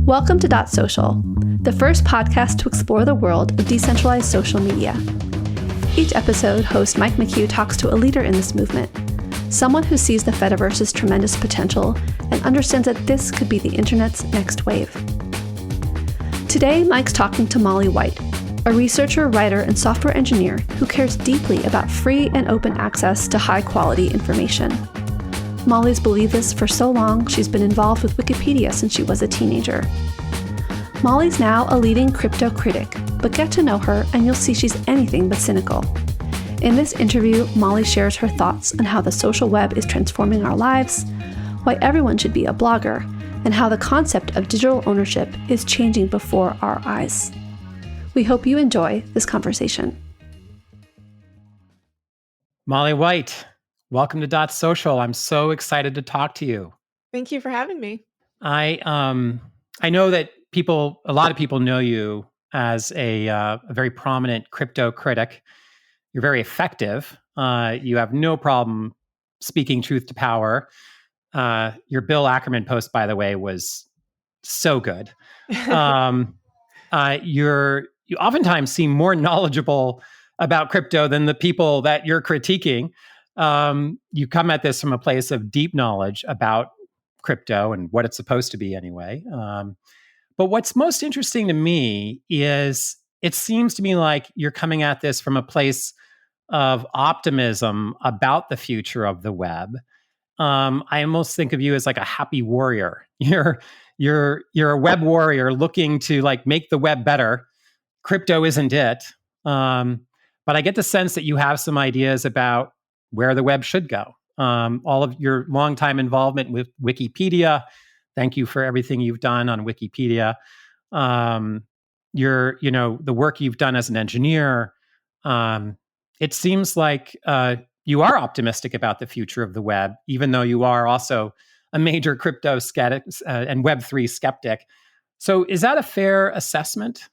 Welcome to Dot Social, the first podcast to explore the world of decentralized social media. Each episode, host Mike McHugh talks to a leader in this movement, someone who sees the Fediverse's tremendous potential and understands that this could be the internet's next wave. Today, Mike's talking to Molly White, a researcher, writer, and software engineer who cares deeply about free and open access to high-quality information. Molly's believed this for so long, she's been involved with Wikipedia since she was a teenager. Molly's now a leading crypto critic, but get to know her and you'll see she's anything but cynical. In this interview, Molly shares her thoughts on how the social web is transforming our lives, why everyone should be a blogger, and how the concept of digital ownership is changing before our eyes. We hope you enjoy this conversation. Molly White, welcome to Dot Social. I'm so excited to talk to you. Thank you for having me. I know that a lot of people know you as a very prominent crypto critic. You're very effective. You have no problem speaking truth to power. Your Bill Ackerman post, by the way, was so good. You oftentimes seem more knowledgeable about crypto than the people that you're critiquing. You come at this from a place of deep knowledge about crypto and what it's supposed to be anyway. But what's most interesting to me is it seems to me like you're coming at this from a place of optimism about the future of the web. I almost think of you as like a happy warrior. You're a web warrior looking to like make the web better. Crypto isn't it. But I get the sense that you have some ideas about where the web should go. All of your longtime involvement with Wikipedia. Thank you for everything you've done on Wikipedia. The work you've done as an engineer. It seems like you are optimistic about the future of the web, even though you are also a major crypto skeptic and Web3 skeptic. So is that a fair assessment?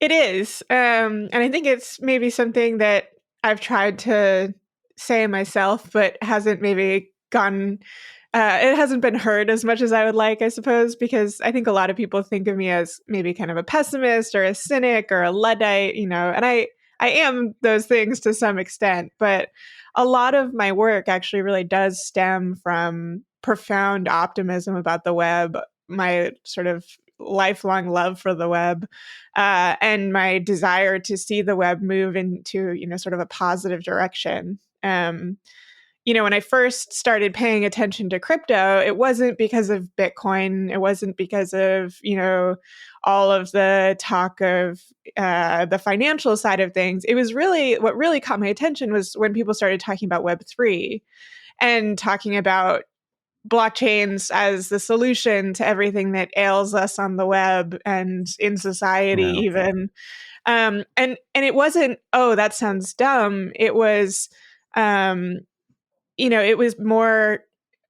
It is. And I think it's maybe something that I've tried to say myself, but hasn't maybe it hasn't been heard as much as I would like, I suppose, because I think a lot of people think of me as maybe kind of a pessimist or a cynic or a Luddite, and I am those things to some extent, but a lot of my work actually really does stem from profound optimism about the web, my sort of lifelong love for the web, and my desire to see the web move into, sort of a positive direction. When I first started paying attention to crypto, it wasn't because of Bitcoin. It wasn't because of, all of the talk of the financial side of things. It was what really caught my attention was when people started talking about Web3 and talking about blockchains as the solution to everything that ails us on the web and in society even. And it wasn't, oh, that sounds dumb. It was, it was more,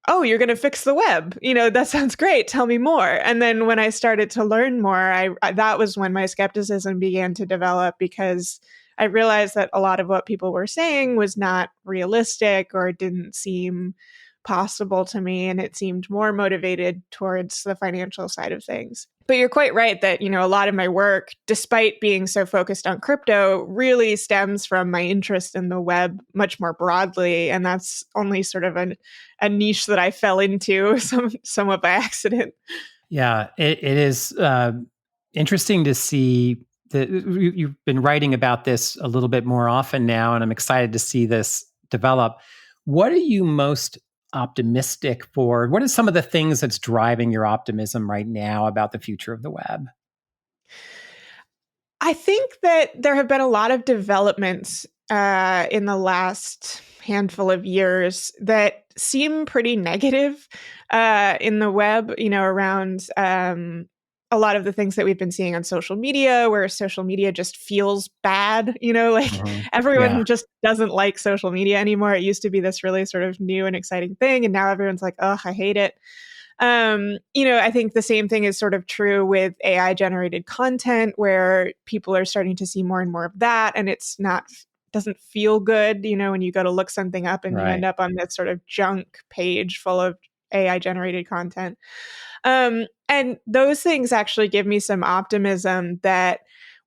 oh, you're going to fix the web. That sounds great. Tell me more. And then when I started to learn more, that was when my skepticism began to develop, because I realized that a lot of what people were saying was not realistic or didn't seem possible to me, and it seemed more motivated towards the financial side of things. But you're quite right that, a lot of my work, despite being so focused on crypto, really stems from my interest in the web much more broadly, and that's only sort of a niche that I fell into somewhat by accident. Yeah, it is interesting to see that you've been writing about this a little bit more often now, and I'm excited to see this develop. What are you most optimistic for? What are some of the things that's driving your optimism right now about the future of the web? I think that there have been a lot of developments in the last handful of years that seem pretty negative in the web, around a lot of the things that we've been seeing on social media, where social media just feels bad, everyone just doesn't like social media anymore. It used to be this really sort of new and exciting thing, and now everyone's like, oh, I hate it. I think the same thing is sort of true with AI generated content, where people are starting to see more and more of that, and doesn't feel good, when you go to look something up and you end up on that sort of junk page full of AI generated content. And those things actually give me some optimism that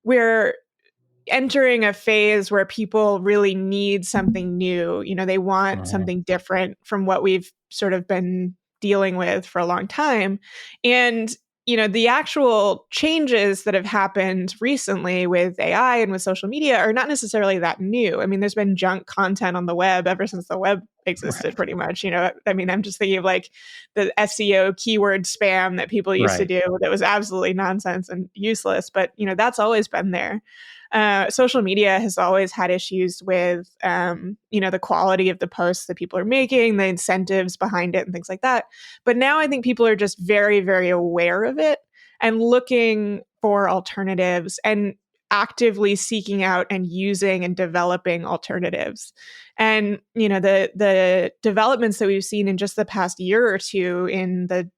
we're entering a phase where people really need something new. They want something different from what we've sort of been dealing with for a long time. And the actual changes that have happened recently with AI and with social media are not necessarily that new. I mean, there's been junk content on the web ever since the web existed, pretty much. I mean, I'm just thinking of like the SEO keyword spam that people used to do that was absolutely nonsense and useless. But, that's always been there. Social media has always had issues with, the quality of the posts that people are making, the incentives behind it and things like that. But now I think people are just very, very aware of it and looking for alternatives and actively seeking out and using and developing alternatives. And, the developments that we've seen in just the past year or two in the,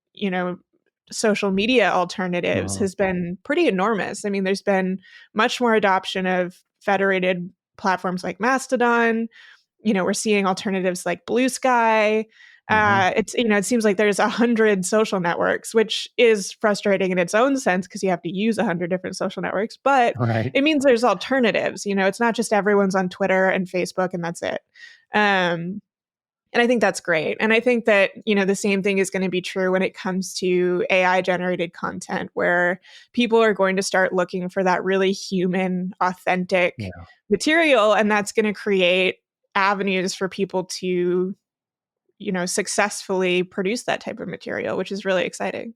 social media alternatives has been pretty enormous. I mean, there's been much more adoption of federated platforms like Mastodon. We're seeing alternatives like Blue Sky. It seems like there's 100 social networks, which is frustrating in its own sense because you have to use 100 different social networks, but it means there's alternatives. It's not just everyone's on Twitter and Facebook and that's it. And I think that's great. And I think that, the same thing is going to be true when it comes to AI generated content, where people are going to start looking for that really human, authentic material. And that's going to create avenues for people to, successfully produce that type of material, which is really exciting.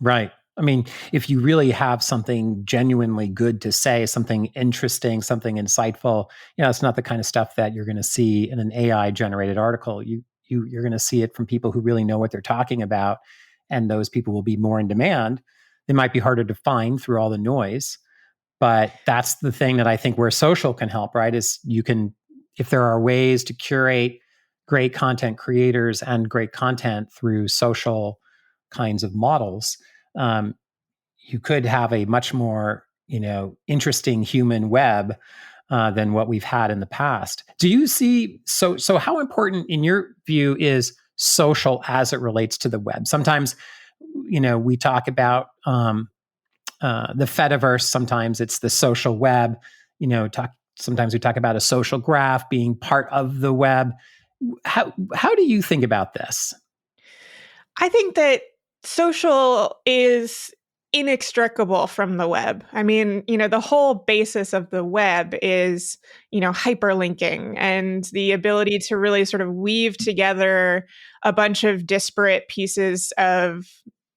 Right. I mean, if you really have something genuinely good to say, something interesting, something insightful, it's not the kind of stuff that you're going to see in an AI generated article. You're going to see it from people who really know what they're talking about, and those people will be more in demand. They might be harder to find through all the noise, but that's the thing that I think where social can help, right? Is if there are ways to curate great content creators and great content through social kinds of models, you could have a much more, interesting human web than what we've had in the past. Do you see, so how important in your view is social as it relates to the web? Sometimes, we talk about the Fediverse, sometimes it's the social web, sometimes we talk about a social graph being part of the web. How do you think about this? I think that social is inextricable from the web. I mean, the whole basis of the web is, hyperlinking and the ability to really sort of weave together a bunch of disparate pieces of,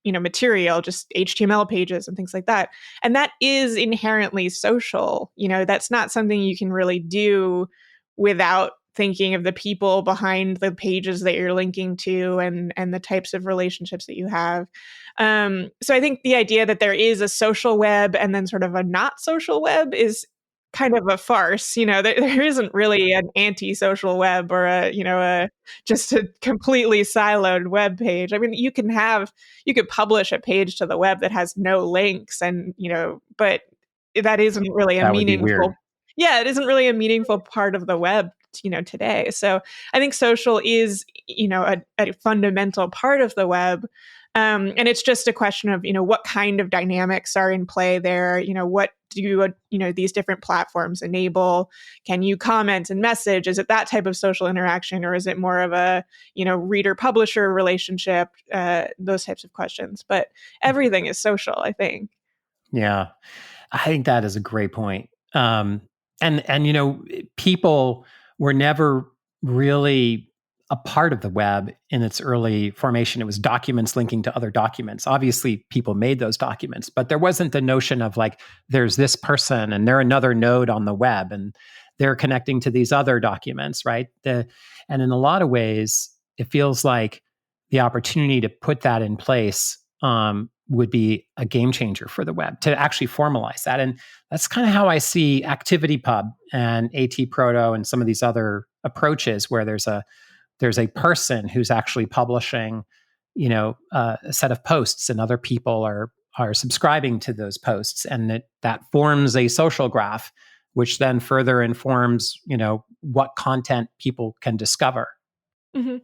material, just HTML pages and things like that. And that is inherently social. That's not something you can really do without thinking of the people behind the pages that you're linking to and the types of relationships that you have. So I think the idea that there is a social web and then sort of a not social web is kind of a farce. There isn't really an anti-social web or just a completely siloed web page. I mean, you could publish a page to the web that has no links and, but that isn't really a meaningful. Yeah, it isn't really a meaningful part of the web, today. So I think social is, a fundamental part of the web. And it's just a question of, what kind of dynamics are in play there? What do, these different platforms enable? Can you comment and message? Is it that type of social interaction, or is it more of a, reader-publisher relationship? Those types of questions. But everything is social, I think. Yeah, I think that is a great point. And people were never really a part of the web in its early formation. It was documents linking to other documents. Obviously, people made those documents, but there wasn't the notion of like, there's this person and they're another node on the web and they're connecting to these other documents, right? And in a lot of ways, it feels like the opportunity to put that in place would be a game changer for the web, to actually formalize that. And that's kind of how I see ActivityPub and AT-Proto and some of these other approaches where there's a person who's actually publishing, a set of posts, and other people are subscribing to those posts, and that forms a social graph, which then further informs, what content people can discover. Mm-hmm.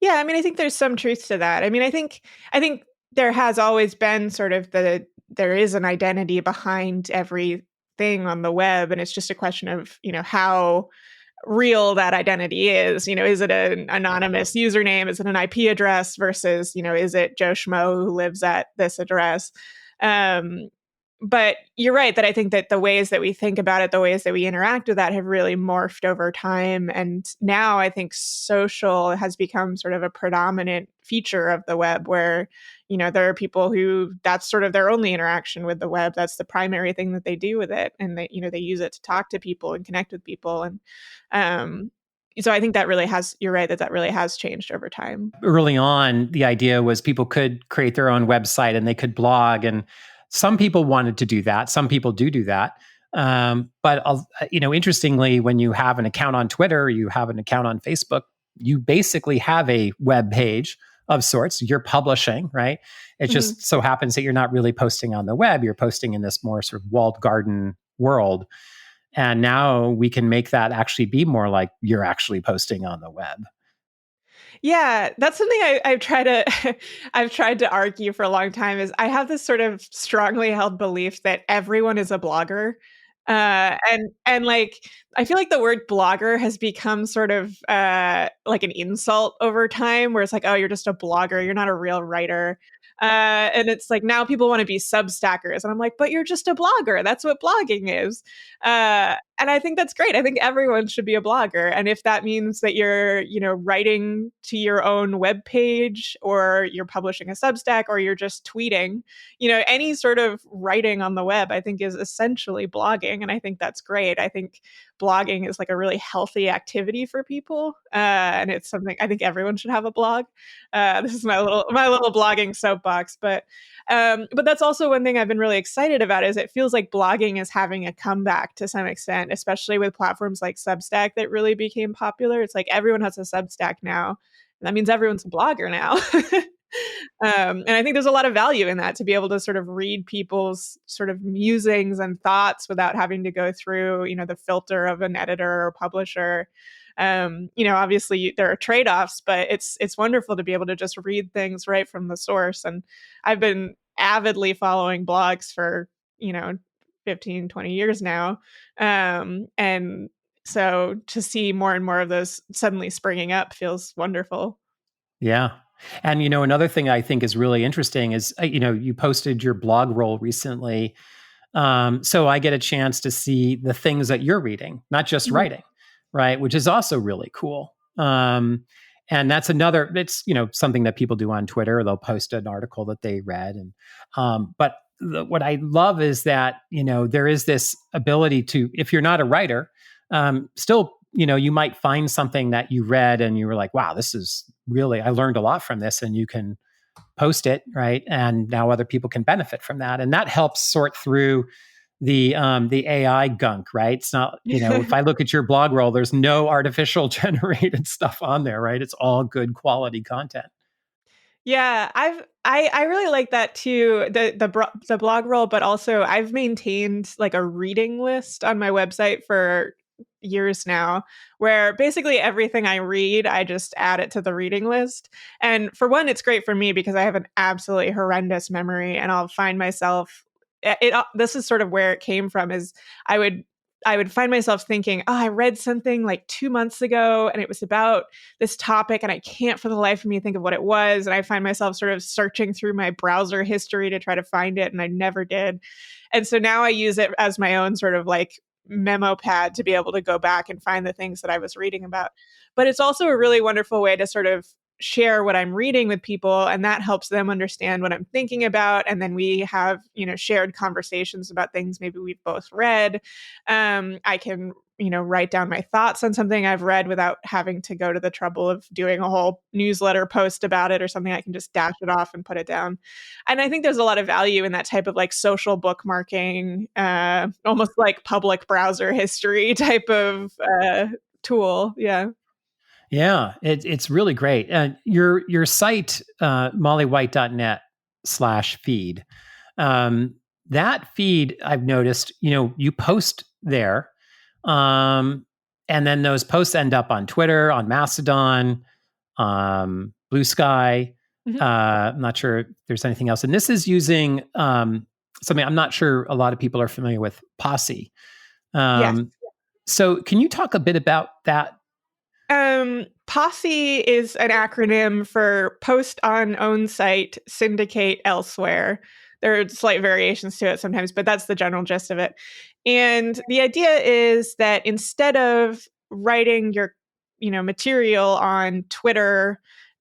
Yeah, I mean, I think there's some truth to that. I mean, I think there has always been sort of there is an identity behind everything on the web, and it's just a question of, how real that identity is. Is it an anonymous username? Is it an IP address versus, is it Joe Schmo who lives at this address? But you're right that I think that the ways that we think about it, the ways that we interact with that have really morphed over time. And now I think social has become sort of a predominant feature of the web where, there are people who that's sort of their only interaction with the web. That's the primary thing that they do with it. And they use it to talk to people and connect with people. And so I think that really you're right that really has changed over time. Early on, the idea was people could create their own website and they could blog, and some people wanted to do that. Some people do that. But interestingly, when you have an account on Twitter, you have an account on Facebook, you basically have a web page of sorts. You're publishing, right? It just so happens that you're not really posting on the web. You're posting in this more sort of walled garden world. And now we can make that actually be more like you're actually posting on the web. Yeah, that's something I've tried to I've tried to argue for a long time. Is I have this sort of strongly held belief that everyone is a blogger. And like I feel like the word blogger has become sort of like an insult over time, where it's like, oh, you're just a blogger, you're not a real writer. And it's like now people want to be Substackers, and I'm like, but you're just a blogger. That's what blogging is. And I think that's great. I think everyone should be a blogger, and if that means that you're, writing to your own web page, or you're publishing a Substack, or you're just tweeting, any sort of writing on the web, I think is essentially blogging, and I think that's great. I think blogging is like a really healthy activity for people, and it's something I think everyone should have a blog. This is my little blogging soapbox, but that's also one thing I've been really excited about. Is it feels like blogging is having a comeback to some extent, especially with platforms like Substack that really became popular. It's like everyone has a Substack now, and that means everyone's a blogger now. And I think there's a lot of value in that, to be able to sort of read people's sort of musings and thoughts without having to go through, the filter of an editor or publisher. Obviously there are trade-offs, but it's wonderful to be able to just read things right from the source. And I've been avidly following blogs for, 15, 20 years now. And so to see more and more of those suddenly springing up feels wonderful. Yeah. And, another thing I think is really interesting is, you posted your blog roll recently. So I get a chance to see the things that you're reading, not just writing, right? Which is also really cool. And that's it's, something that people do on Twitter. They'll post an article that they read. And, but what I love is that, there is this ability to, if you're not a writer, still, you might find something that you read and you were like, wow, this is really, I learned a lot from this, and you can post it, right? And now other people can benefit from that. And that helps sort through the AI gunk, right? It's not, if I look at your blog roll, there's no artificial generated stuff on there, right? It's all good quality content. Yeah, I really like that too, the blog roll, but also I've maintained like a reading list on my website for years now, where basically everything I read, I just add it to the reading list. And for one, it's great for me because I have an absolutely horrendous memory, and I'll find myself this is sort of where it came from. Is I would find myself thinking, oh, I read something like 2 months ago and it was about this topic, and I can't for the life of me think of what it was. And I find myself sort of searching through my browser history to try to find it, and I never did. And so now I use it as my own sort of like memo pad to be able to go back and find the things that I was reading about. But it's also a really wonderful way to sort of share what I'm reading with people, and that helps them understand what I'm thinking about. And then we have, shared conversations about things maybe we've both read. I can, write down my thoughts on something I've read without having to go to the trouble of doing a whole newsletter post about it or something. I can just dash it off and put it down. And I think there's a lot of value in that type of like social bookmarking, almost like public browser history type of tool. Yeah. Yeah, it's really great. And your site, mollywhite.net/feed, that feed I've noticed, you post there, and then those posts end up on Twitter, on Mastodon, Blue Sky. Mhm. I'm not sure if there's anything else. And this is using something I'm not sure a lot of people are familiar with, POSSE. Yes. So can you talk a bit about that? POSSE is an acronym for Post on Own Site, Syndicate Elsewhere. There are slight variations to it sometimes, but that's the general gist of it. And the idea is that instead of writing your, material on Twitter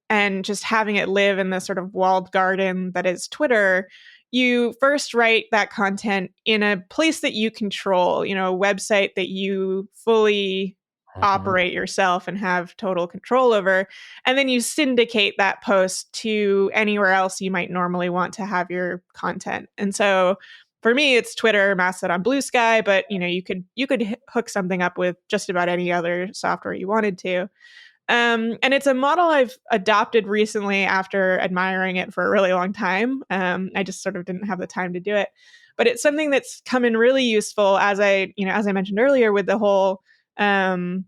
and just having it live in the sort of walled garden that is Twitter, you first write that content in a place that you control, a website that you fully Mhm. operate yourself and have total control over. And then you syndicate that post to anywhere else you might normally want to have your content. And so for me, it's Twitter, Mastodon, Blue Sky, but you could hook something up with just about any other software you wanted to. And it's a model I've adopted recently after admiring it for a really long time. I just sort of didn't have the time to do it, but it's something that's come in really useful as I mentioned earlier with the whole um,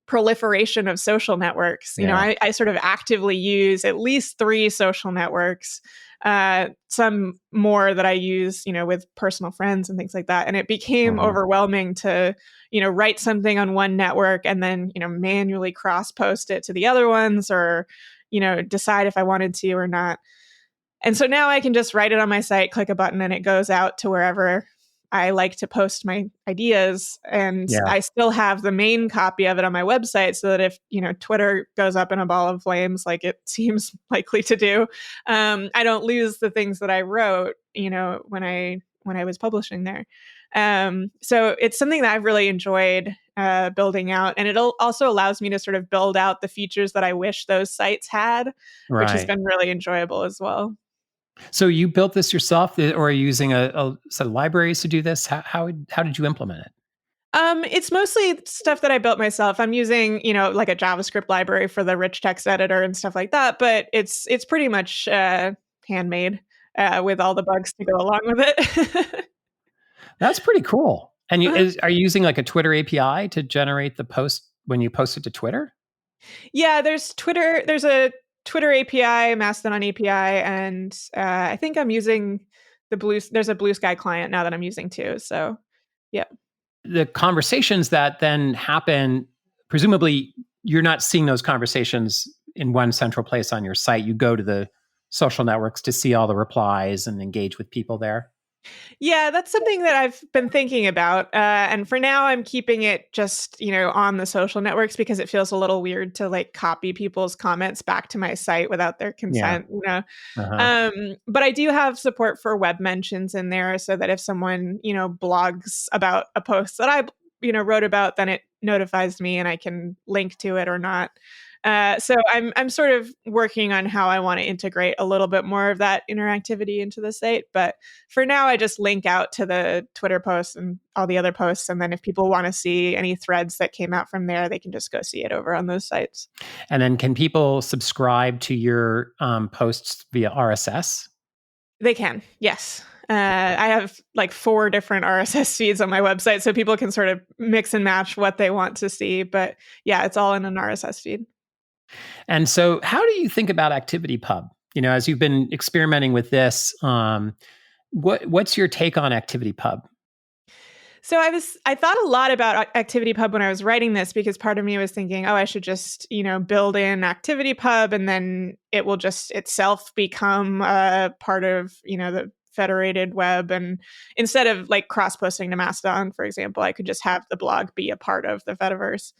proliferation of social networks. Yeah. I sort of actively use at least 3 social networks, some more that I use, with personal friends and things like that. And it became Mhm. overwhelming to, write something on one network and then, manually cross post it to the other ones or, decide if I wanted to or not. And so now I can just write it on my site, click a button, and it goes out to wherever I like to post my ideas. And Yeah. I still have the main copy of it on my website so that if, Twitter goes up in a ball of flames, like it seems likely to do, I don't lose the things that I wrote, when I was publishing there. So it's something that I've really enjoyed building out. And it also allows me to sort of build out the features that I wish those sites had, which has Right. been really enjoyable as well. So you built this yourself, or are you using a set of libraries to do this? How did you implement it? It's mostly stuff that I built myself. I'm using, like a JavaScript library for the rich text editor and stuff like that, but it's pretty much handmade with all the bugs to go along with it. That's pretty cool. And Uh-huh. are you using like a Twitter API to generate the post when you post it to Twitter? Yeah, there's a Twitter API, Mastodon API, and I think I'm using there's a Blue Sky client now that I'm using too. So, yeah. The conversations that then happen, presumably you're not seeing those conversations in one central place on your site. You go to the social networks to see all the replies and engage with people there. Yeah, that's something that I've been thinking about. And for now, I'm keeping it just, on the social networks because it feels a little weird to like copy people's comments back to my site without their Yeah. consent. Uh-huh. But I do have support for web mentions in there so that if someone, blogs about a post that I, wrote about, then it notifies me and I can link to it or not. So I'm sort of working on how I want to integrate a little bit more of that interactivity into the site. But for now, I just link out to the Twitter posts and all the other posts. And then if people want to see any threads that came out from there, they can just go see it over on those sites. And then can people subscribe to your posts via RSS? They can, yes. I have like 4 different RSS feeds on my website, so people can sort of mix and match what they want to see. But yeah, it's all in an RSS feed. And so, how do you think about ActivityPub? As you've been experimenting with this, what's your take on ActivityPub? So I thought a lot about ActivityPub when I was writing this because part of me was thinking, oh, I should just, build in ActivityPub and then it will just itself become a part of, the federated web. And instead of like cross-posting to Mastodon, for example, I could just have the blog be a part of the Fediverse.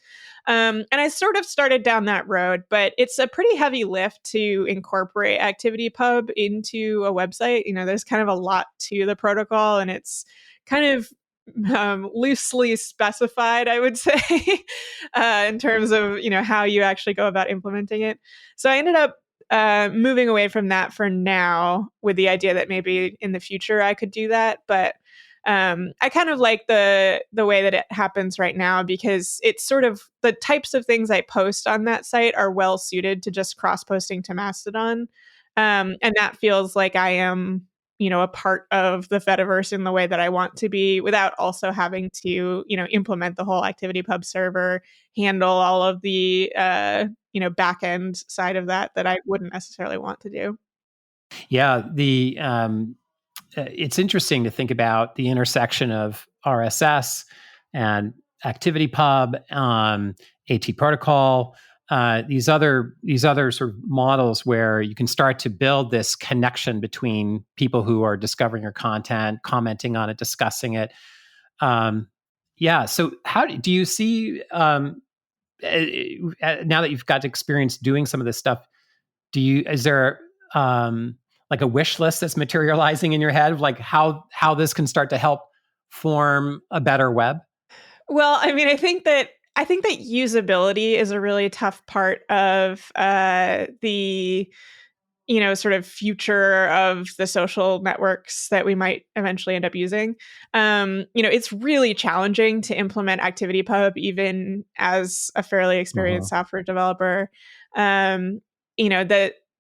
And I sort of started down that road, but it's a pretty heavy lift to incorporate ActivityPub into a website. There's kind of a lot to the protocol and it's kind of loosely specified, I would say, in terms of how you actually go about implementing it. So I ended up moving away from that for now, with the idea that maybe in the future I could do that. But I kind of like the way that it happens right now because it's sort of the types of things I post on that site are well suited to just cross posting to Mastodon, and that feels like I am a part of the Fediverse in the way that I want to be without also having to, implement the whole ActivityPub server, handle all of the back end side of that I wouldn't necessarily want to do. Yeah, it's interesting to think about the intersection of RSS and ActivityPub, AT protocol, these other sort of models where you can start to build this connection between people who are discovering your content, commenting on it, discussing it. Yeah. So, how do you see now that you've got experience doing some of this stuff? Is there like a wish list that's materializing in your head of like how this can start to help form a better web? Well, I mean, I think that usability is a really tough part of the sort of future of the social networks that we might eventually end up using. It's really challenging to implement ActivityPub even as a fairly experienced software developer. The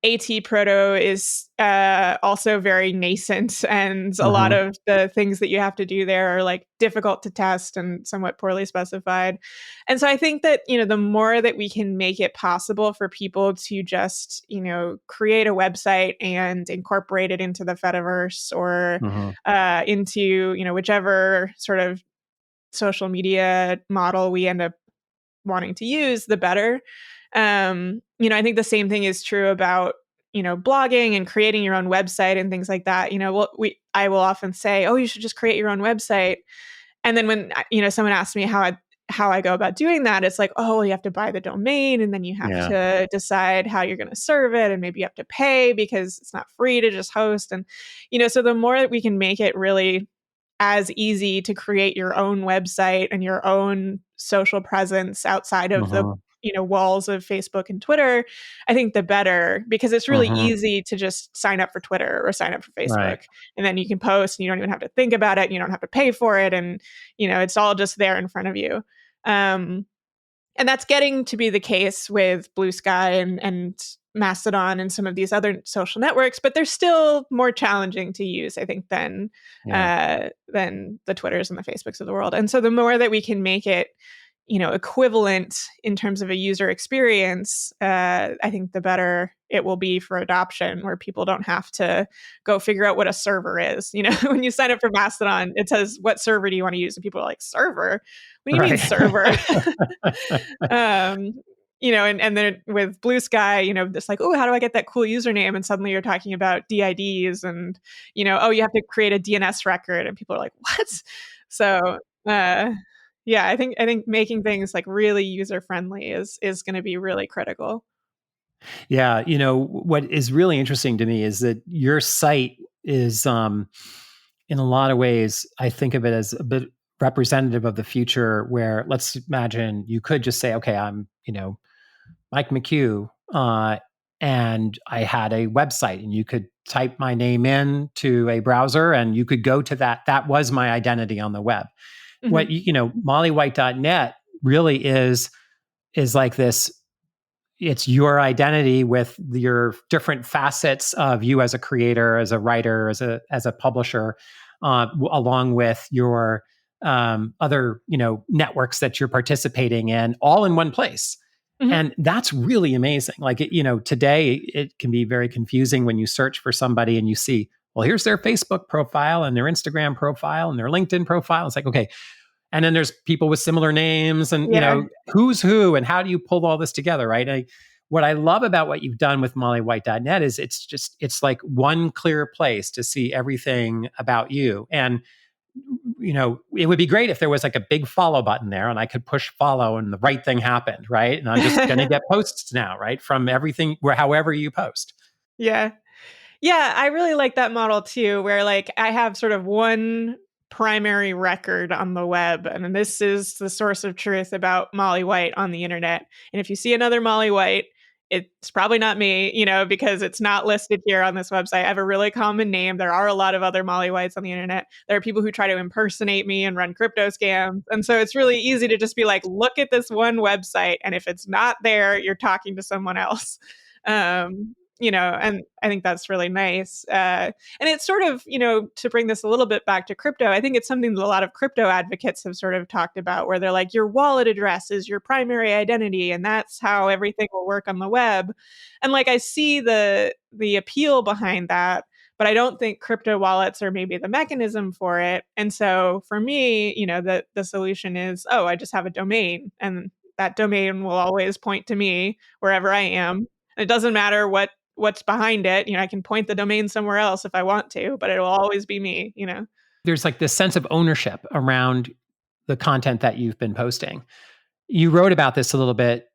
AT proto is also very nascent, and a lot of the things that you have to do there are like difficult to test and somewhat poorly specified. And so I think that, the more that we can make it possible for people to just, create a website and incorporate it into the Fediverse or into, whichever sort of social media model we end up wanting to use, the better. I think the same thing is true about, blogging and creating your own website and things like that. I will often say, oh, you should just create your own website. And then when, someone asks me how I go about doing that, it's like, oh, you have to buy the domain and then you have to decide how you're going to serve it. And maybe you have to pay because it's not free to just host. And, so the more that we can make it really as easy to create your own website and your own social presence outside of the walls of Facebook and Twitter, I think the better, because it's really easy to just sign up for Twitter or sign up for Facebook, and then you can post and you don't even have to think about it and you don't have to pay for it, and it's all just there in front of you. And that's getting to be the case with Blue Sky and Mastodon and some of these other social networks, but they're still more challenging to use, I think, than the Twitters and the Facebooks of the world. And so the more that we can make it, equivalent in terms of a user experience, I think the better it will be for adoption, where people don't have to go figure out what a server is. When you sign up for Mastodon, it says, what server do you want to use? And people are like, server? What do you mean server? And then with Blue Sky, it's like, oh, how do I get that cool username? And suddenly you're talking about DIDs and, oh, you have to create a DNS record. And people are like, what? So, yeah, I think making things like really user friendly is going to be really critical. Yeah, what is really interesting to me is that your site is, in a lot of ways, I think of it as a bit representative of the future, where let's imagine you could just say, okay, I'm, Mike McHugh, and I had a website, and you could type my name in to a browser and you could go to that. That was my identity on the web. What, mollywhite.net really is like this. It's your identity with your different facets of you as a creator, as a writer, as a publisher, along with your other networks that you're participating in, all in one place. And that's really amazing. Like, today it can be very confusing when you search for somebody and you see, well, here's their Facebook profile and their Instagram profile and their LinkedIn profile. It's like, okay. And then there's people with similar names and, who's who and how do you pull all this together, right? What I love about what you've done with mollywhite.net is it's like one clear place to see everything about you. And, it would be great if there was like a big follow button there and I could push follow and the right thing happened, right? And I'm just going to get posts now, right? From everything, however you post. Yeah. Yeah, I really like that model too, where like I have sort of one primary record on the web, and this is the source of truth about Molly White on the internet. And if you see another Molly White, it's probably not me, because it's not listed here on this website. I have a really common name. There are a lot of other Molly Whites on the internet. There are people who try to impersonate me and run crypto scams. And so it's really easy to just be like, look at this one website. And if it's not there, you're talking to someone else. and I think that's really nice. And it's sort of, to bring this a little bit back to crypto, I think it's something that a lot of crypto advocates have sort of talked about, where they're like, your wallet address is your primary identity, and that's how everything will work on the web. And like, I see the appeal behind that, but I don't think crypto wallets are maybe the mechanism for it. And so for me, the solution is, oh, I just have a domain, and that domain will always point to me wherever I am. It doesn't matter what's behind it. I can point the domain somewhere else if I want to, but it will always be me. There's like this sense of ownership around the content that you've been posting. You wrote about this a little bit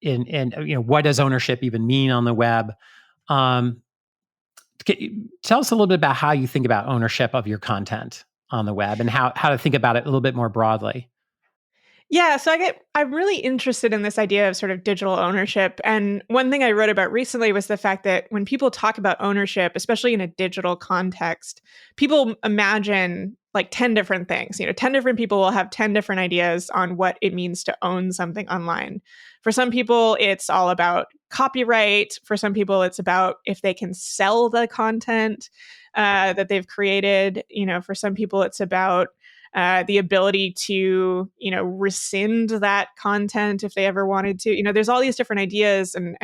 in what does ownership even mean on the web? Tell us a little bit about how you think about ownership of your content on the web, and how to think about it a little bit more broadly. Yeah, so I'm really interested in this idea of sort of digital ownership. And one thing I wrote about recently was the fact that when people talk about ownership, especially in a digital context, people imagine like 10 different things. 10 different people will have 10 different ideas on what it means to own something online. For some people, it's all about copyright. For some people, it's about if they can sell the content that they've created. For some people, it's about the ability to, rescind that content if they ever wanted to. There's all these different ideas and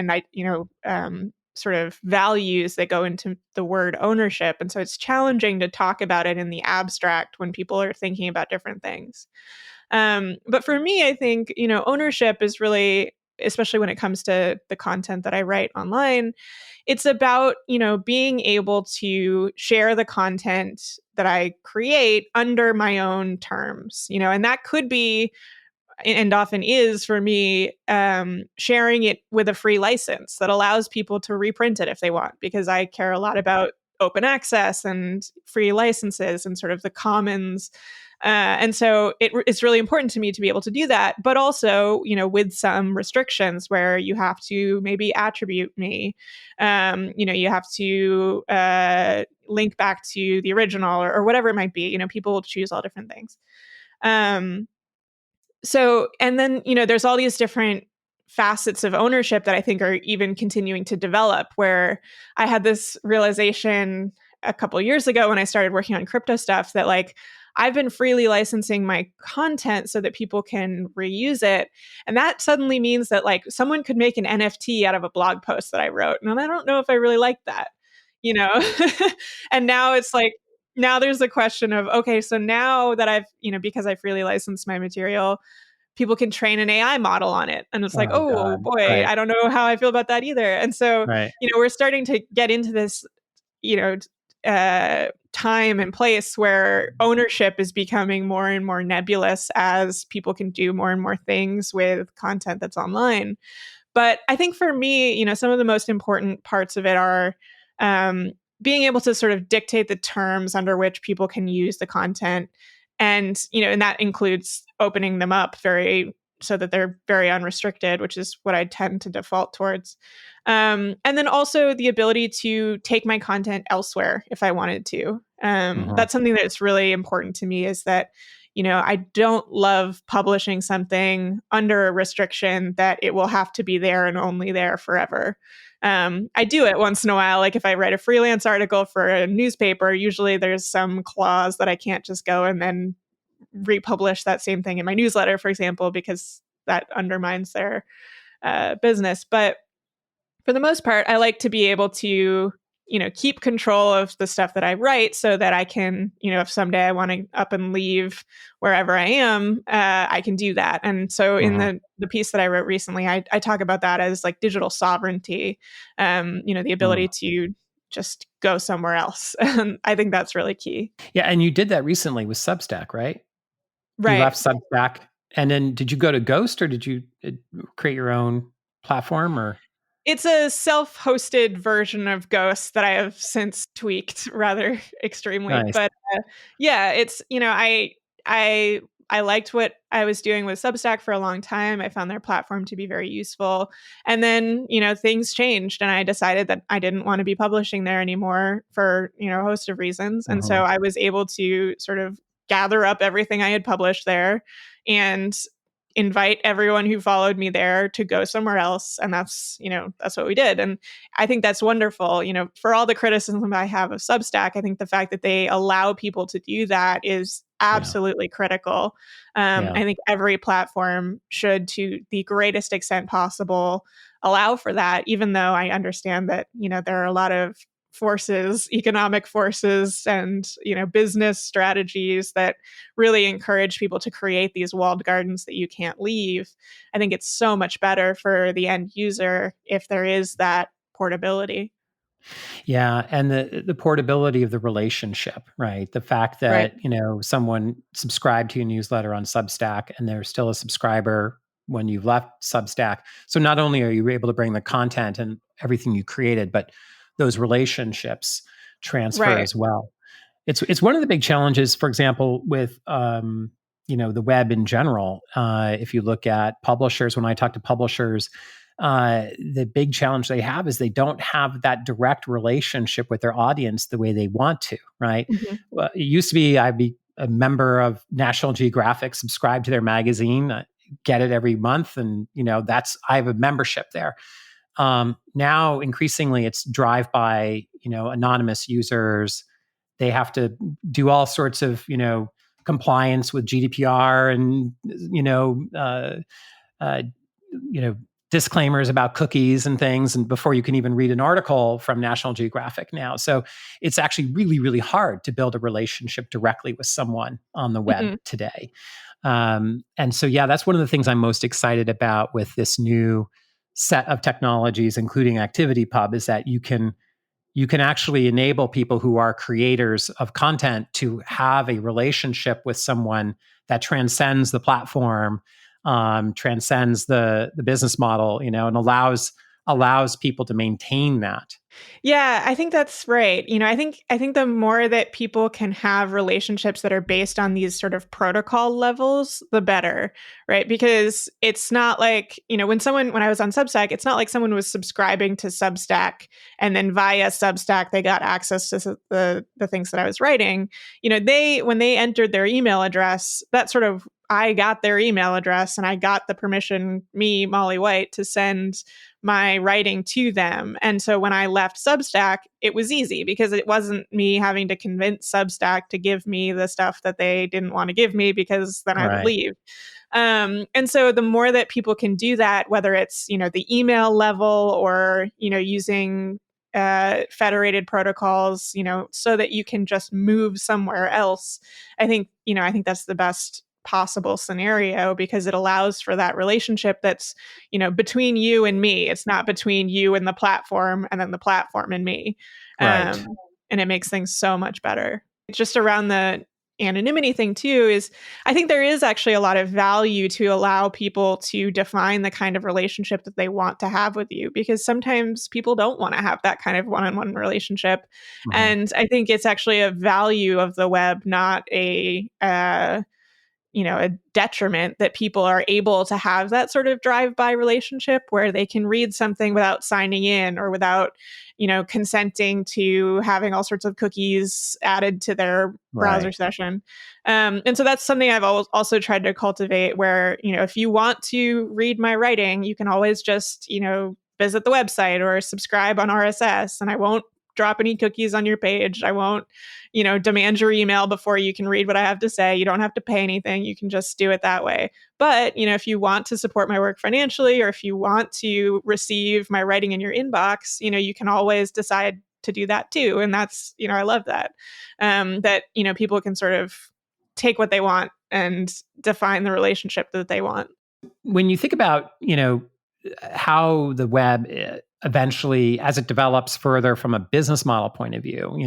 sort of values that go into the word ownership. And so it's challenging to talk about it in the abstract when people are thinking about different things. But for me, I think, ownership is really, especially when it comes to the content that I write online, it's about, being able to share the content that I create under my own terms, and that could be, and often is for me, sharing it with a free license that allows people to reprint it if they want, because I care a lot about open access and free licenses and sort of the commons. And so it's really important to me to be able to do that, but also, with some restrictions where you have to maybe attribute me, you have to link back to the original or whatever it might be. People will choose all different things. So, and then, there's all these different facets of ownership that I think are even continuing to develop, where I had this realization a couple of years ago when I started working on crypto stuff that like, I've been freely licensing my content so that people can reuse it. And that suddenly means that like someone could make an NFT out of a blog post that I wrote. And I don't know if I really like that, and now it's like, now there's a question of, okay, so now that I've, because I freely licensed my material, people can train an AI model on it. And it's like, oh God. boy, Right. I don't know how I feel about that either. And so, Right. we're starting to get into this, time and place where ownership is becoming more and more nebulous as people can do more and more things with content that's online. But I think for me, some of the most important parts of it are being able to sort of dictate the terms under which people can use the content. And, and that includes opening them up so that they're very unrestricted, which is what I tend to default towards. And then also the ability to take my content elsewhere if I wanted to. That's something that's really important to me, is that, I don't love publishing something under a restriction that it will have to be there and only there forever. I do it once in a while. Like if I write a freelance article for a newspaper, usually there's some clause that I can't just go and then republish that same thing in my newsletter, for example, because that undermines their business. But for the most part, I like to be able to, keep control of the stuff that I write so that I can, if someday I want to up and leave wherever I am, I can do that. And so in the piece that I wrote recently, I talk about that as like digital sovereignty, the ability to just go somewhere else. And I think that's really key. Yeah. And you did that recently with Substack, right? Right. You left Substack. And then did you go to Ghost, or did you create your own platform? Or it's a self-hosted version of Ghost that I have since tweaked rather extremely. Nice. But yeah, it's, I liked what I was doing with Substack for a long time. I found their platform to be very useful. And then, things changed, and I decided that I didn't want to be publishing there anymore for, a host of reasons. And so I was able to sort of gather up everything I had published there and invite everyone who followed me there to go somewhere else. And that's what we did. And I think that's wonderful. For all the criticism I have of Substack, I think the fact that they allow people to do that is absolutely critical. I think every platform should, to the greatest extent possible, allow for that, even though I understand that, there are a lot of forces, economic forces, and business strategies that really encourage people to create these walled gardens that you can't leave. I think it's so much better for the end user if there is that portability. Yeah, and the portability of the relationship, right? The fact that, someone subscribed to your newsletter on Substack and they're still a subscriber when you've left Substack. So not only are you able to bring the content and everything you created, but those relationships transfer as well. It's one of the big challenges, for example, with the web in general. If you look at publishers, when I talk to publishers, the big challenge they have is they don't have that direct relationship with their audience the way they want to, right? Mm-hmm. It used to be I'd be a member of National Geographic, subscribe to their magazine, get it every month, and I have a membership there. Now, increasingly, it's drive-by, anonymous users. They have to do all sorts of, compliance with GDPR and, disclaimers about cookies and things, and before you can even read an article from National Geographic now. So it's actually really, really hard to build a relationship directly with someone on the web today. And so, that's one of the things I'm most excited about with this new set of technologies, including ActivityPub, is that you can actually enable people who are creators of content to have a relationship with someone that transcends the platform, transcends the business model, and allows people to maintain that. Yeah, I think that's right. I think the more that people can have relationships that are based on these sort of protocol levels, the better, right? Because it's not like, when I was on Substack, it's not like someone was subscribing to Substack and then via Substack they got access to the things that I was writing. When they entered their email address, that sort of, I got their email address and I got the permission, me, Molly White, to send my writing to them. And so when I left Substack, it was easy because it wasn't me having to convince Substack to give me the stuff that they didn't want to give me, because then I would leave. And so the more that people can do that, whether it's, the email level or, using federated protocols, so that you can just move somewhere else, I think that's the best possible scenario, because it allows for that relationship that's, between you and me. It's not between you and the platform and then the platform and me. Right. And it makes things so much better. Just around the anonymity thing too, is I think there is actually a lot of value to allow people to define the kind of relationship that they want to have with you, because sometimes people don't want to have that kind of one-on-one relationship. And I think it's actually a value of the web, not a detriment, that people are able to have that sort of drive-by relationship where they can read something without signing in or without, consenting to having all sorts of cookies added to their browser session. And so that's something I've also tried to cultivate, where, if you want to read my writing, you can always just, visit the website or subscribe on RSS, and I won't drop any cookies on your page. I won't, demand your email before you can read what I have to say. You don't have to pay anything. You can just do it that way. But, if you want to support my work financially, or if you want to receive my writing in your inbox, you can always decide to do that too. And that's, I love that, that, people can sort of take what they want and define the relationship that they want. When you think about, how the web eventually, as it develops further from a business model point of view,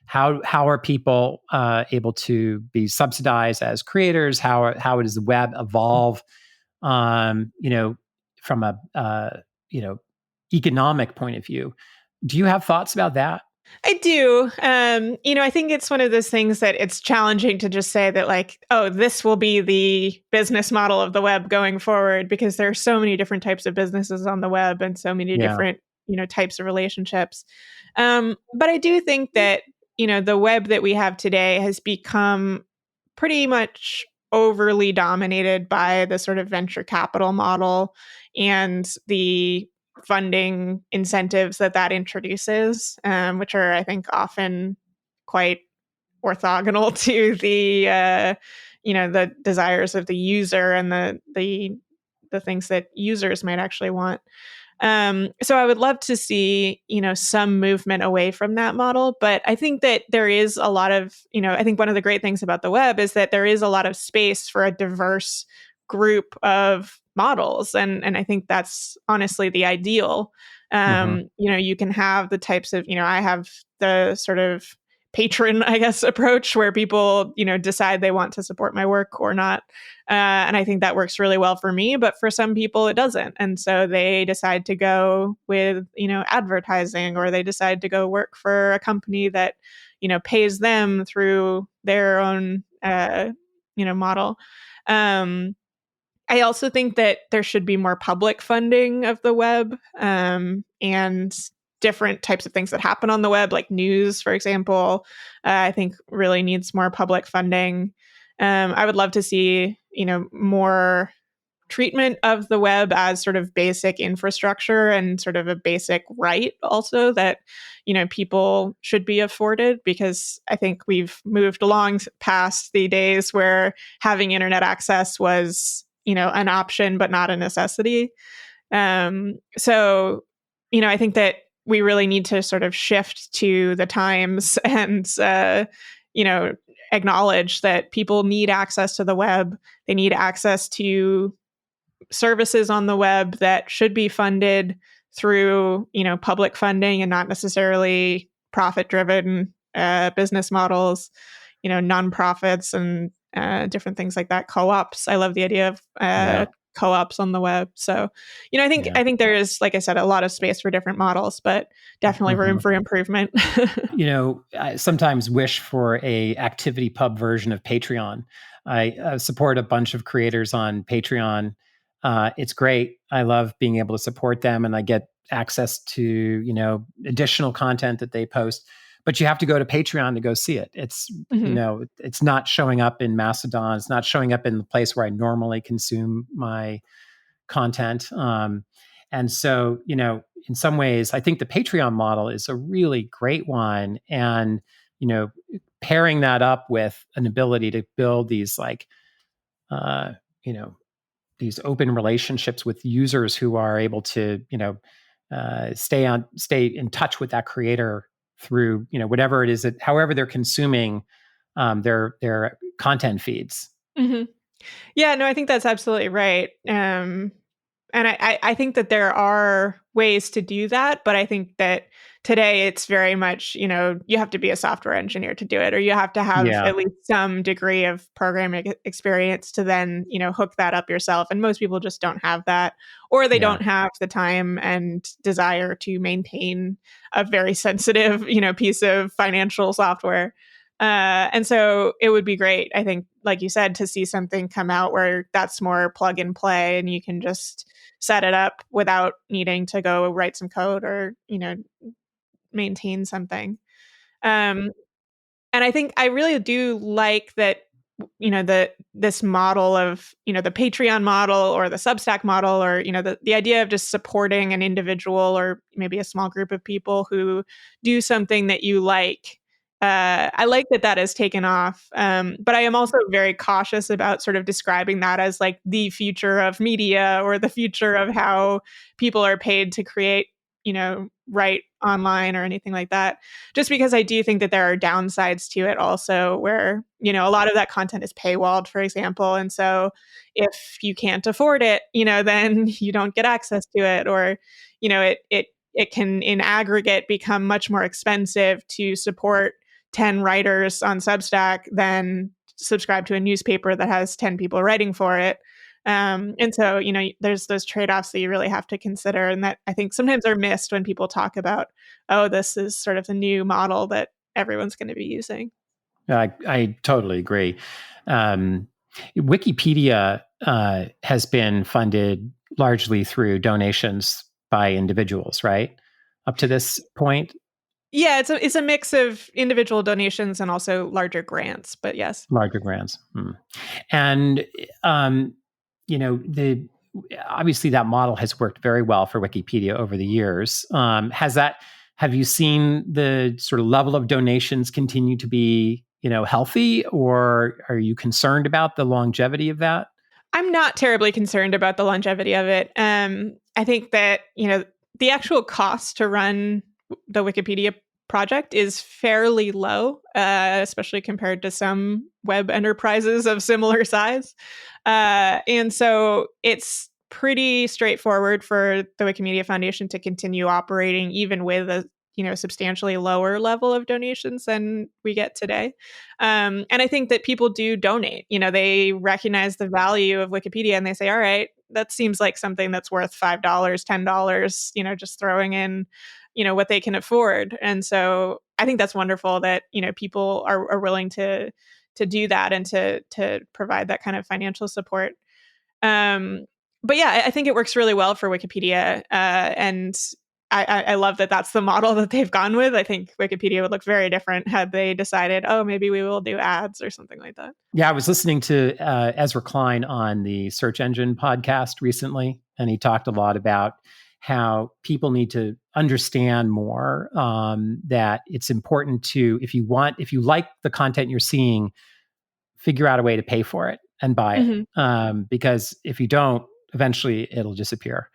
how are people able to be subsidized as creators? How does the web evolve, from a economic point of view? Do you have thoughts about that? I do. I think it's one of those things that it's challenging to just say that, like, oh, this will be the business model of the web going forward, because there are so many different types of businesses on the web and so many different, types of relationships. But I do think that, the web that we have today has become pretty much overly dominated by the sort of venture capital model and the funding incentives that introduces, which are, I think, often quite orthogonal to the desires of the user and the things that users might actually want. So I would love to see, some movement away from that model. But I think that there is a lot of, I think one of the great things about the web is that there is a lot of space for a diverse group of models. And I think that's honestly the ideal. You can have the types of, I have the sort of patron, I guess, approach where people, decide they want to support my work or not. And I think that works really well for me, but for some people it doesn't. And so they decide to go with, advertising, or they decide to go work for a company that, pays them through their own, model. I also think that there should be more public funding of the web, and different types of things that happen on the web, like news, for example, I think really needs more public funding. I would love to see, more treatment of the web as sort of basic infrastructure and sort of a basic right also that, people should be afforded, because I think we've moved along past the days where having internet access was, an option, but not a necessity. So, I think that we really need to sort of shift to the times and, acknowledge that people need access to the web. They need access to services on the web that should be funded through, public funding and not necessarily profit-driven business models, nonprofits and different things like that. Co-ops. I love the idea of co-ops on the web. So, I think there is, like I said, a lot of space for different models, but definitely room for improvement. I sometimes wish for a ActivityPub version of Patreon. I support a bunch of creators on Patreon. It's great. I love being able to support them, and I get access to, additional content that they post. But you have to go to Patreon to go see it. It's, it's not showing up in Mastodon. It's not showing up in the place where I normally consume my content. And so, in some ways, I think the Patreon model is a really great one. And, pairing that up with an ability to build these these open relationships with users who are able to, stay in touch with that creator through, whatever it is that, however they're consuming their content feeds. Mm-hmm. Yeah, no, I think that's absolutely right. And I think that there are ways to do that, but I think that today it's very much, you have to be a software engineer to do it, or you have to have at least some degree of programming experience to then, hook that up yourself. And most people just don't have that, or they don't have the time and desire to maintain a very sensitive, piece of financial software. And so it would be great, I think, like you said, to see something come out where that's more plug and play and you can just set it up without needing to go write some code or, maintain something. And I think I really do like that, this model of, the Patreon model or the Substack model, or, the idea of just supporting an individual or maybe a small group of people who do something that you like. I like that has taken off. But I am also very cautious about sort of describing that as like the future of media or the future of how people are paid to create, write online or anything like that. Just because I do think that there are downsides to it also where, a lot of that content is paywalled, for example. And so if you can't afford it, then you don't get access to it, or, it can in aggregate become much more expensive to support 10 writers on Substack than subscribe to a newspaper that has 10 people writing for it. And so, there's those trade-offs that you really have to consider, and that I think sometimes are missed when people talk about, this is sort of the new model that everyone's going to be using. I totally agree. Wikipedia has been funded largely through donations by individuals, right? Up to this point? Yeah, it's a mix of individual donations and also larger grants, but yes. Larger grants. And, obviously that model has worked very well for Wikipedia over the years. Have you seen the sort of level of donations continue to be, healthy, or are you concerned about the longevity of that? I'm not terribly concerned about the longevity of it. I think that, the actual cost to run the Wikipedia project is fairly low, especially compared to some web enterprises of similar size. And so it's pretty straightforward for the Wikimedia Foundation to continue operating even with a substantially lower level of donations than we get today. And I think that people do donate. They recognize the value of Wikipedia and they say, all right, that seems like something that's worth $5, $10, just throwing in, what they can afford. And so I think that's wonderful that, people are willing to do that and to provide that kind of financial support. But yeah, I think it works really well for Wikipedia. And I love that that's the model that they've gone with. I think Wikipedia would look very different had they decided, oh, maybe we will do ads or something like that. Yeah, I was listening to Ezra Klein on the Search Engine podcast recently, and he talked a lot about how people need to understand more that it's important to, if you like the content you're seeing, figure out a way to pay for it and buy it. Because if you don't, eventually it'll disappear.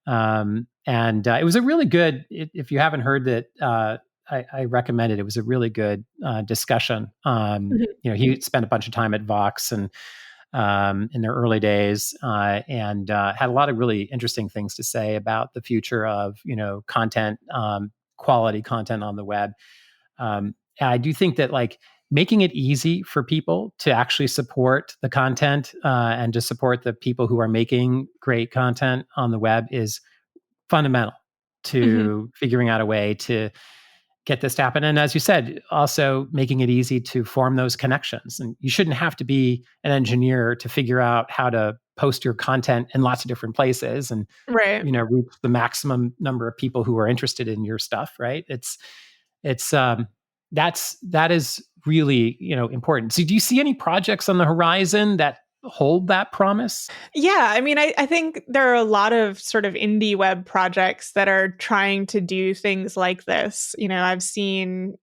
And it was a really good, if you haven't heard that, I recommend it. It was a really good discussion. He spent a bunch of time at Vox and in their early days and had a lot of really interesting things to say about the future of, content, quality content on the web. And I do think that making it easy for people to actually support the content and to support the people who are making great content on the web is fundamental to figuring out a way to get this to happen. And as you said, also making it easy to form those connections. And you shouldn't have to be an engineer to figure out how to post your content in lots of different places and right. Reach the maximum number of people who are interested in your stuff, right? That is really, important. So do you see any projects on the horizon that hold that promise? Yeah, I mean, I think there are a lot of sort of indie web projects that are trying to do things like this. I've seen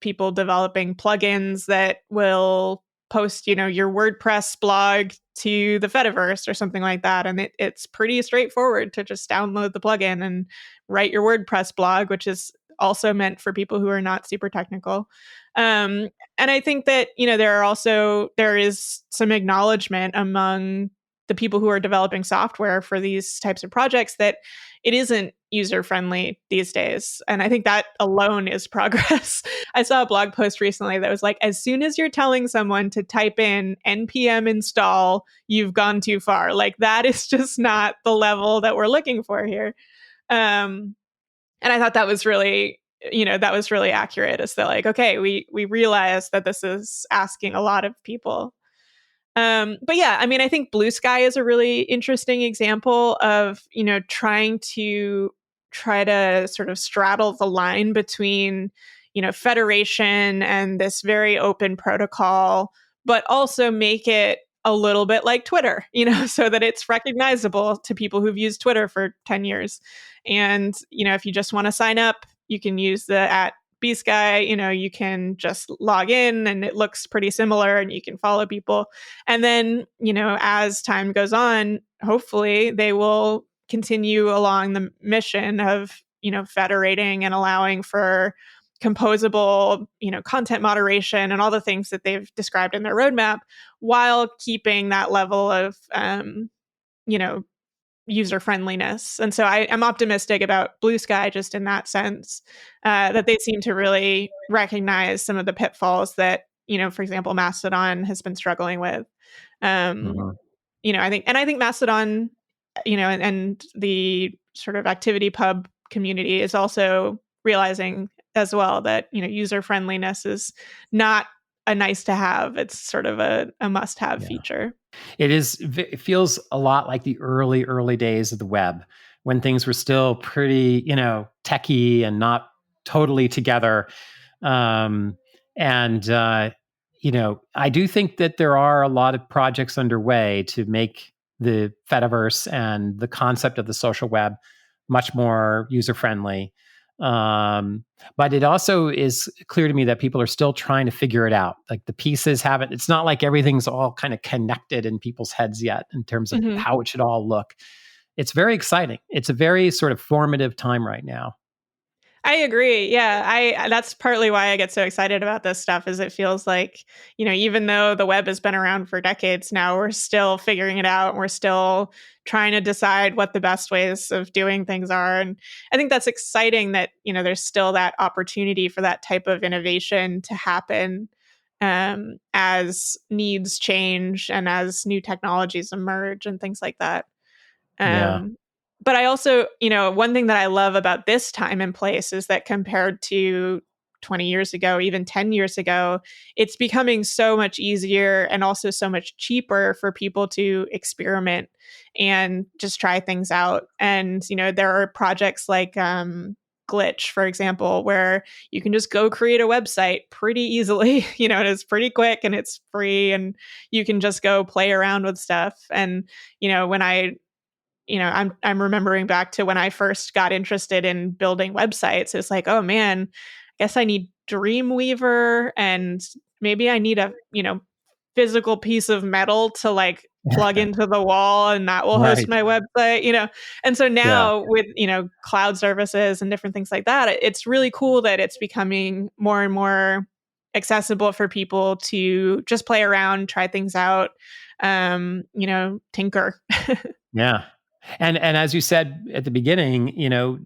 people developing plugins that will post, your WordPress blog to the Fediverse or something like that. And it's pretty straightforward to just download the plugin and write your WordPress blog, which is also meant for people who are not super technical. And I think that, there is some acknowledgement among the people who are developing software for these types of projects that it isn't user friendly these days. And I think that alone is progress. I saw a blog post recently that was like, as soon as you're telling someone to type in npm install, you've gone too far. That is just not the level that we're looking for here. And I thought that was really, accurate. As they're like, okay, we realize that this is asking a lot of people. But yeah, I mean, I think Blue Sky is a really interesting example of, trying to sort of straddle the line between, federation and this very open protocol, but also make it a little bit like Twitter, so that it's recognizable to people who've used Twitter for 10 years. And, if you just want to sign up, you can use the @bsky, you can just log in and it looks pretty similar and you can follow people. And then, as time goes on, hopefully they will continue along the mission of, federating and allowing for composable, content moderation and all the things that they've described in their roadmap, while keeping that level of, user friendliness. And so I'm optimistic about Blue Sky just in that sense, that they seem to really recognize some of the pitfalls that, for example, Mastodon has been struggling with. I think Mastodon, and the sort of ActivityPub community is also realizing as well that, user friendliness is not a nice to have. It's sort of a must have feature. It feels a lot like the early days of the web when things were still pretty, techy and not totally together. I do think that there are a lot of projects underway to make the Fediverse and the concept of the social web much more user-friendly. But it also is clear to me that people are still trying to figure it out. Like the pieces haven't, it's not like everything's all kind of connected in people's heads yet in terms of how it should all look. It's very exciting. It's a very sort of formative time right now. I agree. Yeah, that's partly why I get so excited about this stuff is it feels like, even though the web has been around for decades now, we're still figuring it out. We're still trying to decide what the best ways of doing things are. And I think that's exciting that, there's still that opportunity for that type of innovation to happen as needs change and as new technologies emerge and things like that. But I also, one thing that I love about this time and place is that compared to 20 years ago, even 10 years ago, it's becoming so much easier and also so much cheaper for people to experiment and just try things out. And, there are projects like Glitch, for example, where you can just go create a website pretty easily, and it's pretty quick and it's free and you can just go play around with stuff. And, when I'm remembering back to when I first got interested in building websites. It's like, oh man, I guess I need Dreamweaver and maybe I need a, physical piece of metal to like plug into the wall and that will host my website, And so now with, cloud services and different things like that, it's really cool that it's becoming more and more accessible for people to just play around, try things out, tinker. Yeah. And as you said at the beginning,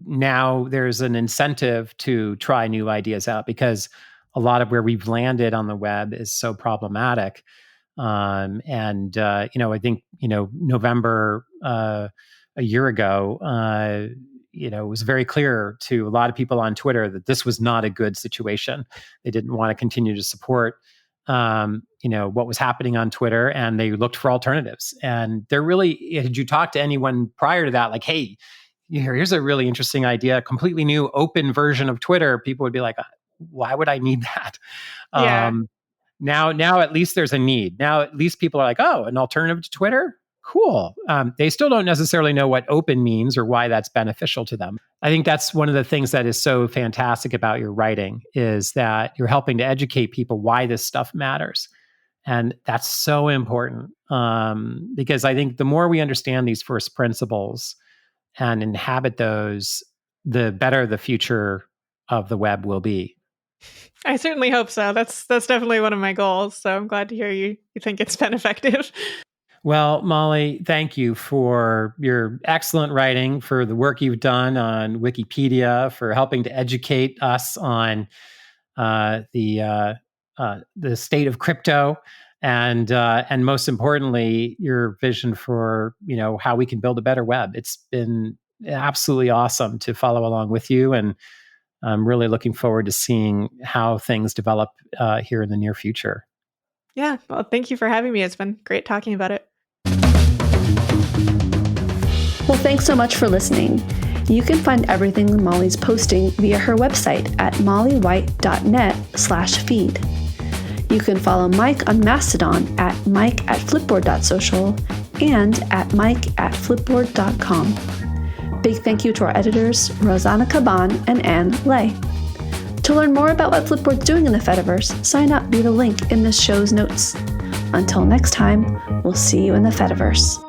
now there's an incentive to try new ideas out because a lot of where we've landed on the web is so problematic. I think, November a year ago, it was very clear to a lot of people on Twitter that this was not a good situation. They didn't want to continue to support what was happening on Twitter, and they looked for alternatives. And they're really, had you talked to anyone prior to that, like, hey, here's a really interesting idea, a completely new open version of Twitter, people would be like, why would I need that? Yeah. Now at least there's a need. Now at least people are like, oh, an alternative to Twitter? Cool. They still don't necessarily know what open means or why that's beneficial to them. I think that's one of the things that is so fantastic about your writing is that you're helping to educate people why this stuff matters. And that's so important because I think the more we understand these first principles and inhabit those, the better the future of the web will be. I certainly hope so. That's definitely one of my goals. So I'm glad to hear you think it's been effective. Well, Molly, thank you for your excellent writing, for the work you've done on Wikipedia, for helping to educate us on the state of crypto, and most importantly, your vision for how we can build a better web. It's been absolutely awesome to follow along with you, and I'm really looking forward to seeing how things develop here in the near future. Yeah, well, thank you for having me. It's been great talking about it. Well, thanks so much for listening. You can find everything Molly's posting via her website at mollywhite.net/feed. You can follow Mike on Mastodon at mike@flipboard.social and at mike@flipboard.com. Big thank you to our editors, Rosanna Caban and Anne Lay. To learn more about what Flipboard's doing in the Fediverse, sign up via the link in this show's notes. Until next time, we'll see you in the Fediverse.